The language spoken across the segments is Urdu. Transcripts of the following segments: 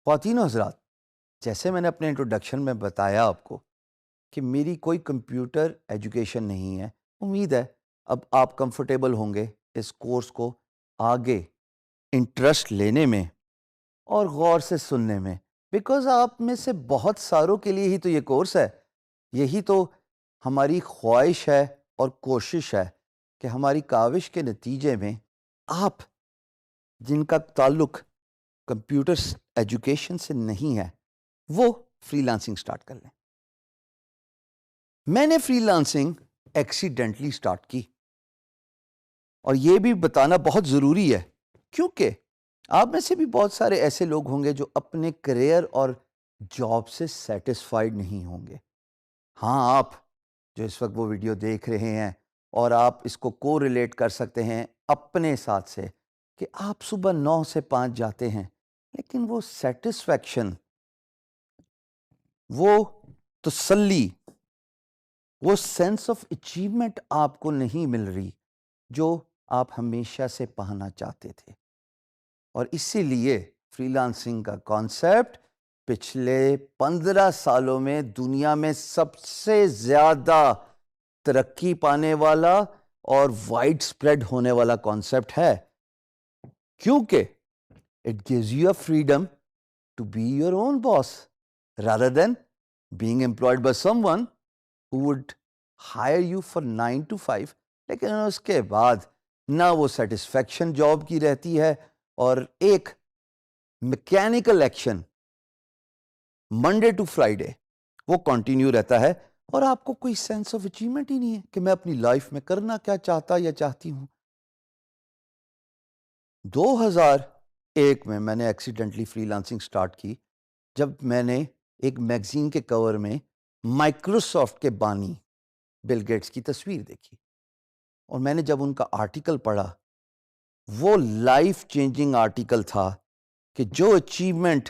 خواتین و حضرات، جیسے میں نے اپنے انٹروڈکشن میں بتایا آپ کو کہ میری کوئی کمپیوٹر ایجوکیشن نہیں ہے، امید ہے اب آپ کمفرٹیبل ہوں گے اس کورس کو آگے انٹرسٹ لینے میں اور غور سے سننے میں، بیکاز آپ میں سے بہت ساروں کے لیے ہی تو یہ کورس ہے. یہی تو ہماری خواہش ہے اور کوشش ہے کہ ہماری کاوش کے نتیجے میں آپ جن کا تعلق کمپیوٹر ایجوکیشن سے نہیں ہے وہ فری لانسنگ سٹارٹ کر لیں. میں نے فری لانسنگ ایکسیڈنٹلی سٹارٹ کی، اور یہ بھی بتانا بہت ضروری ہے کیونکہ آپ میں سے بھی بہت سارے ایسے لوگ ہوں گے جو اپنے کریئر اور جاب سے سیٹسفائیڈ نہیں ہوں گے. ہاں، آپ جو اس وقت وہ ویڈیو دیکھ رہے ہیں اور آپ اس کو کو ریلیٹ کر سکتے ہیں اپنے ساتھ سے کہ آپ صبح 9 سے 5 جاتے ہیں لیکن وہ سیٹسفیکشن، وہ تسلی، وہ سینس آف اچیومنٹ آپ کو نہیں مل رہی جو آپ ہمیشہ سے پانا چاہتے تھے. اور اسی لیے فری لانسنگ کا کانسیپٹ پچھلے 15 سالوں میں دنیا میں سب سے زیادہ ترقی پانے والا اور وائڈ سپریڈ ہونے والا کانسیپٹ ہے، کیونکہ it gives you a freedom to be your own boss rather than being employed by someone who would hire you for 9 to 5. لیکن اس کے بعد نہ وہ سیٹسفیکشن جاب کی رہتی ہے اور ایک mechanical action Monday to Friday وہ کنٹینیو رہتا ہے، اور آپ کو کوئی سینس آف اچیومنٹ ہی نہیں ہے کہ میں اپنی لائف میں کرنا کیا چاہتا یا چاہتی ہوں. 2001 میں نے ایکسیڈنٹلی فری لانسنگ سٹارٹ کی جب میں نے ایک میگزین کے کور میں مائکروسافٹ کے بانی بل گیٹس کی تصویر دیکھی، اور میں نے جب ان کا آرٹیکل پڑھا، وہ لائف چینجنگ آرٹیکل تھا کہ جو اچیومنٹ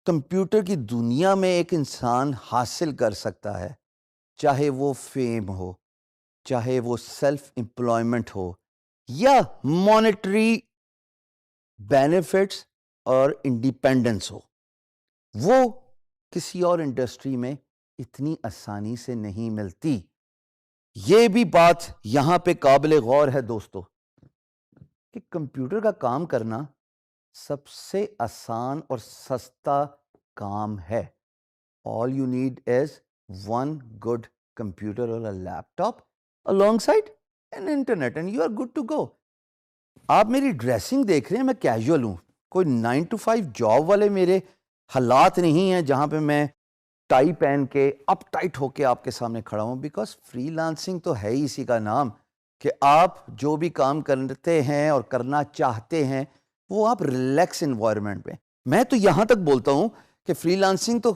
کمپیوٹر کی دنیا میں ایک انسان حاصل کر سکتا ہے، چاہے وہ فیم ہو، چاہے وہ سیلف امپلائمنٹ ہو، یا مانیٹری بینیفٹس اور انڈیپینڈنس ہو، وہ کسی اور انڈسٹری میں اتنی آسانی سے نہیں ملتی. یہ بھی بات یہاں پہ قابل غور ہے دوستو کہ کمپیوٹر کا کام کرنا سب سے آسان اور سستا کام ہے. All you need is one good computer or a laptop alongside an internet and you are good to go. آپ میری ڈریسنگ دیکھ رہے ہیں، میں کیجول ہوں، کوئی 9 to 5 جاب والے میرے حالات نہیں ہیں جہاں پہ میں ٹائی پہن کے اپ ٹائٹ ہو کے آپ کے سامنے کھڑا ہوں. بیکاز فری لانسنگ تو ہے ہی اسی کا نام کہ آپ جو بھی کام کرتے ہیں اور کرنا چاہتے ہیں وہ آپ ریلیکس انوائرمنٹ میں. میں تو یہاں تک بولتا ہوں کہ فری لانسنگ تو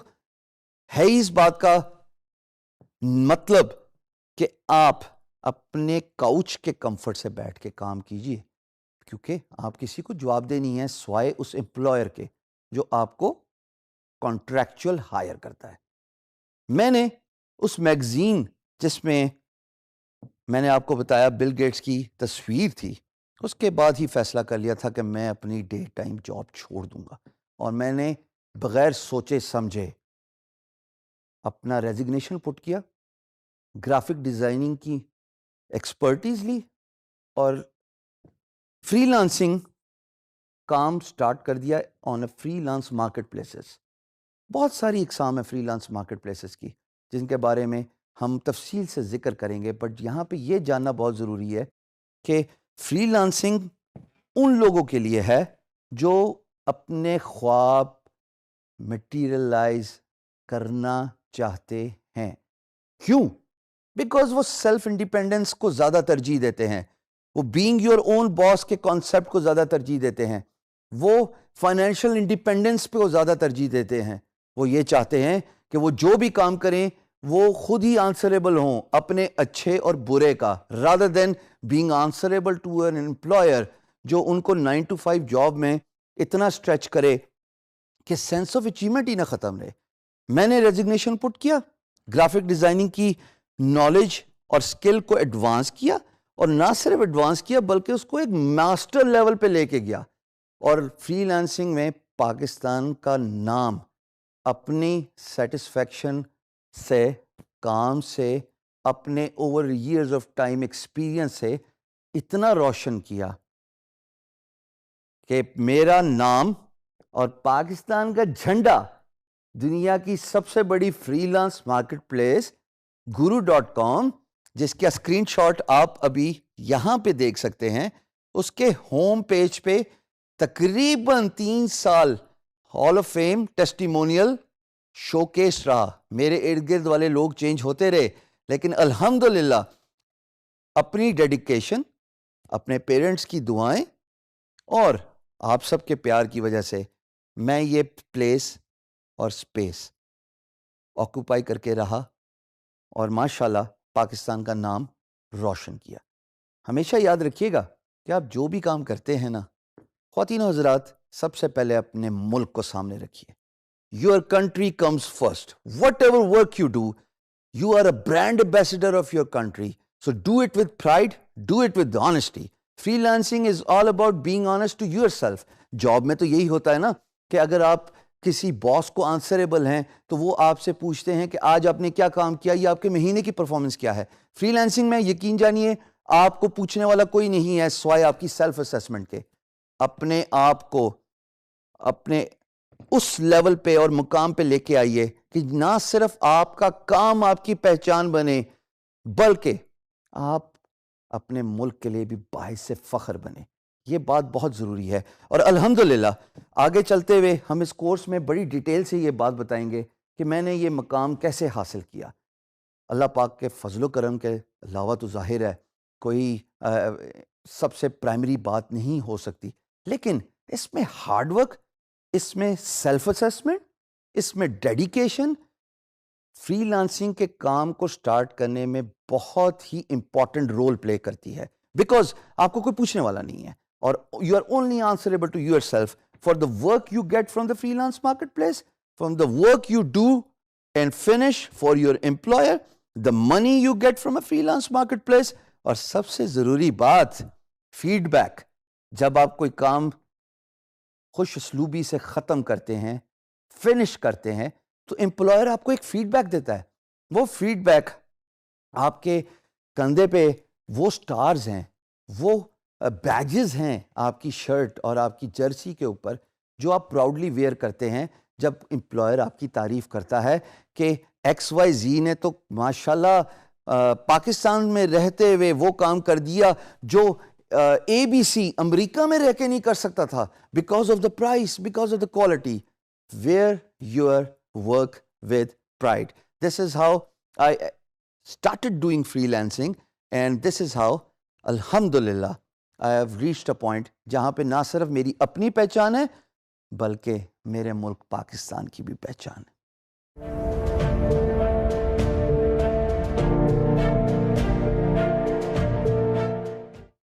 ہے ہی اس بات کا مطلب کہ آپ اپنے کاؤچ کے کمفرٹ سے بیٹھ کے کام کیجئے، کیونکہ آپ کسی کو جواب دے نہیں ہے سوائے اس امپلائر کے جو آپ کو کانٹریکچول ہائر کرتا ہے. میں نے اس میگزین جس میں میں نے آپ کو بتایا بل گیٹس کی تصویر تھی، اس کے بعد ہی فیصلہ کر لیا تھا کہ میں اپنی ڈے ٹائم جاب چھوڑ دوں گا، اور میں نے بغیر سوچے سمجھے اپنا ریزگنیشن پٹ کیا، گرافک ڈیزائننگ کی ایکسپرٹیز لی اور فری لانسنگ کام سٹارٹ کر دیا on a freelance marketplaces. بہت ساری اقسام ہے فری لانس مارکیٹ پلیسز کی جن کے بارے میں ہم تفصیل سے ذکر کریں گے، بٹ یہاں پہ یہ جاننا بہت ضروری ہے کہ فری لانسنگ ان لوگوں کے لیے ہے جو اپنے خواب مٹیریلائز کرنا چاہتے ہیں. کیوں؟ بیکاز وہ سیلف انڈیپینڈنس کو زیادہ ترجیح دیتے ہیں، وہ بینگ یور اون باس کے کانسیپٹ کو زیادہ ترجیح دیتے ہیں، وہ فائنینشیل انڈیپینڈنس پہ وہ زیادہ ترجیح دیتے ہیں. وہ یہ چاہتے ہیں کہ وہ جو بھی کام کریں وہ خود ہی آنسریبل ہوں اپنے اچھے اور برے کا، rather than being answerable to an employer جو ان کو 9 to 5 جاب میں اتنا اسٹریچ کرے کہ سینس آف اچیومنٹ ہی نہ ختم رہے. میں نے ریزگنیشن پٹ کیا، گرافک ڈیزائننگ کی نالج اور سکل کو ایڈوانس کیا، اور نہ صرف ایڈوانس کیا بلکہ اس کو ایک ماسٹر لیول پہ لے کے گیا، اور فری لانسنگ میں پاکستان کا نام اپنی سیٹسفیکشن سے، کام سے، اپنے over years of time experience سے اتنا روشن کیا کہ میرا نام اور پاکستان کا جھنڈا دنیا کی سب سے بڑی free lance market place guru.com، جس کا اسکرین شاٹ آپ ابھی یہاں پہ دیکھ سکتے ہیں، اس کے ہوم پیج پہ تقریباً 3 سال hall of fame testimonial show case رہا۔ میرے ارد گرد والے لوگ چینج ہوتے رہے، لیکن الحمدللہ اپنی ڈیڈیکیشن، اپنے پیرنٹس کی دعائیں اور آپ سب کے پیار کی وجہ سے میں یہ پلیس اور سپیس آکوپائی کر کے رہا اور ماشاءاللہ پاکستان کا نام روشن کیا۔ ہمیشہ یاد رکھیے گا کہ آپ جو بھی کام کرتے ہیں نا، خواتین و حضرات، سب سے پہلے اپنے ملک کو سامنے رکھیے۔ Your country comes first. Whatever work you do, you are a brand ambassador of your country. So do it with pride, do it with honesty. Freelancing is all about being honest to yourself. Job میں تو یہی ہوتا ہے نا کہ اگر آپ کسی باس کو آنسریبل ہیں تو وہ آپ سے پوچھتے ہیں کہ آج آپ نے کیا کام کیا یا آپ کے مہینے کی پرفارمنس کیا ہے۔ فری لانسنگ میں یقین جانیے آپ کو پوچھنے والا کوئی نہیں ہے سوائے آپ کی سیلف اسیسمنٹ کے۔ اپنے آپ کو اپنے اس لیول پہ اور مقام پہ لے کے آئیے کہ نہ صرف آپ کا کام آپ کی پہچان بنے، بلکہ آپ اپنے ملک کے لیے بھی باعث فخر بنے۔ یہ بات بہت ضروری ہے، اور الحمدللہ آگے چلتے ہوئے ہم اس کورس میں بڑی ڈیٹیل سے یہ بات بتائیں گے کہ میں نے یہ مقام کیسے حاصل کیا۔ اللہ پاک کے فضل و کرم کے علاوہ تو ظاہر ہے کوئی سب سے پرائمری بات نہیں ہو سکتی، لیکن اس میں ہارڈ ورک، اس میں سیلف اسیسمنٹ، اس میں ڈیڈیکیشن فری لانسنگ کے کام کو سٹارٹ کرنے میں بہت ہی امپورٹنٹ رول پلے کرتی ہے، بیکاز آپ کو کوئی پوچھنے والا نہیں ہے، اور you are only answerable to yourself for the work you get from the freelance marketplace, from the work you do and finish for your employer, the money you get from a freelance marketplace, اور سب سے ضروری بات فیڈ بیک۔ جب آپ کوئی کام خوش اسلوبی سے ختم کرتے ہیں، فنش کرتے ہیں، تو امپلائر آپ کو ایک فیڈ بیک دیتا ہے۔ وہ فیڈ بیک آپ کے کندھے پہ وہ سٹارز ہیں، وہ بیجز ہیں آپ کی شرٹ اور آپ کی جرسی کے اوپر جو آپ پراؤڈلی ویئر کرتے ہیں جب امپلائر آپ کی تعریف کرتا ہے کہ ایکس وائی زی نے تو ماشاءاللہ پاکستان میں رہتے ہوئے وہ کام کر دیا جو اے بی سی امریکہ میں رہ کے نہیں کر سکتا تھا، because of the price, because of the quality. Wear your work with pride. This is how I started doing freelancing, and this is how الحمدللہ I have reached a point جہاں پہ نہ صرف میری اپنی پہچان ہے بلکہ میرے ملک پاکستان کی بھی پہچان ہے۔